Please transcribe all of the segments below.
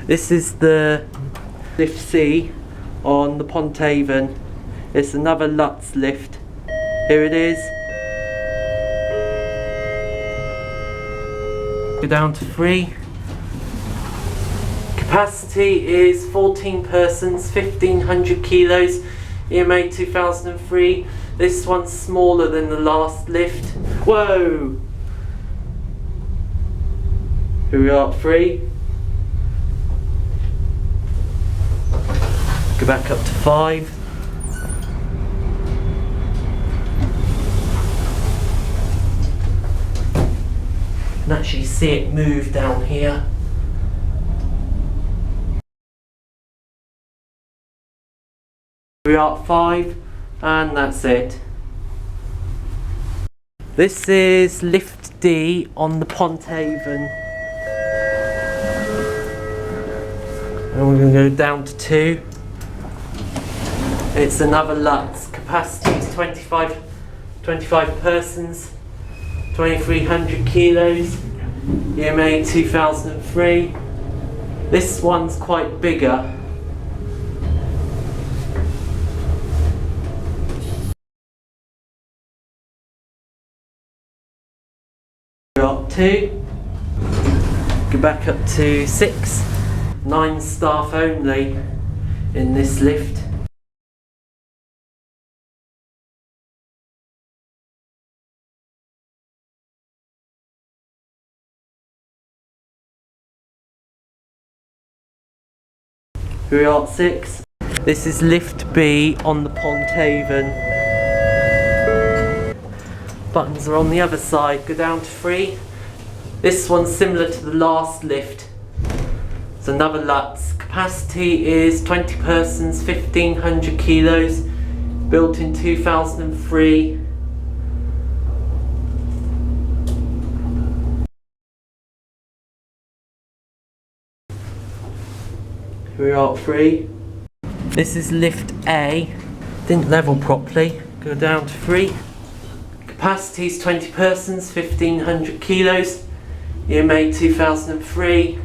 This is the lift C on the Pont Aven. It's another LUTZ lift. Here it is. Go down to 3. Capacity is 14 persons, 1500 kilos. EMA 2003. This one's smaller than the last lift. Whoa! Here we are at 3. Go back up to 5. You can actually see it move down here. We are at 5, and that's it. This is lift D on the Pont Aven. And we're going to go down to 2. It's another LUTZ. Capacity is 25 persons, 2300 kilos. EMA 2003. This one's quite bigger. We're up 2. Go back up to 6. 9 staff only in this lift. We are at 6. This is lift B on the Pont Aven. Buttons are on the other side. Go down to 3. This one's similar to the last lift. It's another LUTZ. Capacity is 20 persons, 1500 kilos. Built in 2003. We are at 3. This is lift A. Didn't level properly. Go down to 3. Capacity is 20 persons, 1500 kilos. EMA 2003.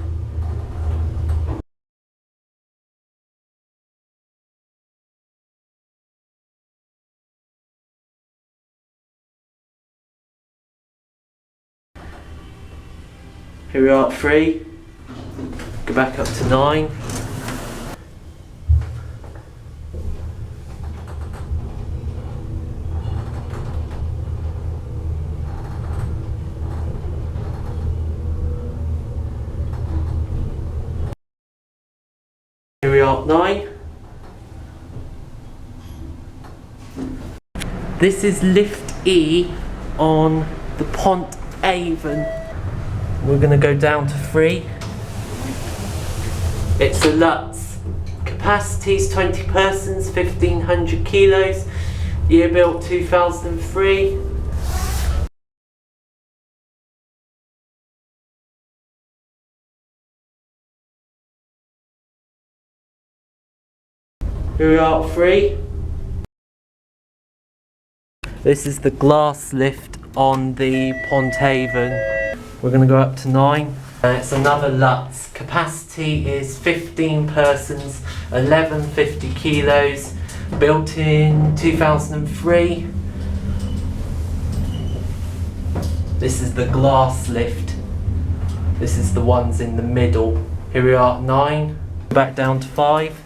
Here we are at 3. Go back up to 9. Here we are at 9. This is lift E on the Pont Aven. We're going to go down to 3. It's a LUTZ. Capacity is 20 persons, 1500 kilos. Year built 2003. Here we are at 3. This is the glass lift on the Pont Aven. We're going to go up to 9. It's another LUTZ. Capacity is 15 persons, 1150 kilos. Built in 2003. This is the glass lift. This is the ones in the middle. Here we are at 9. Back down to 5.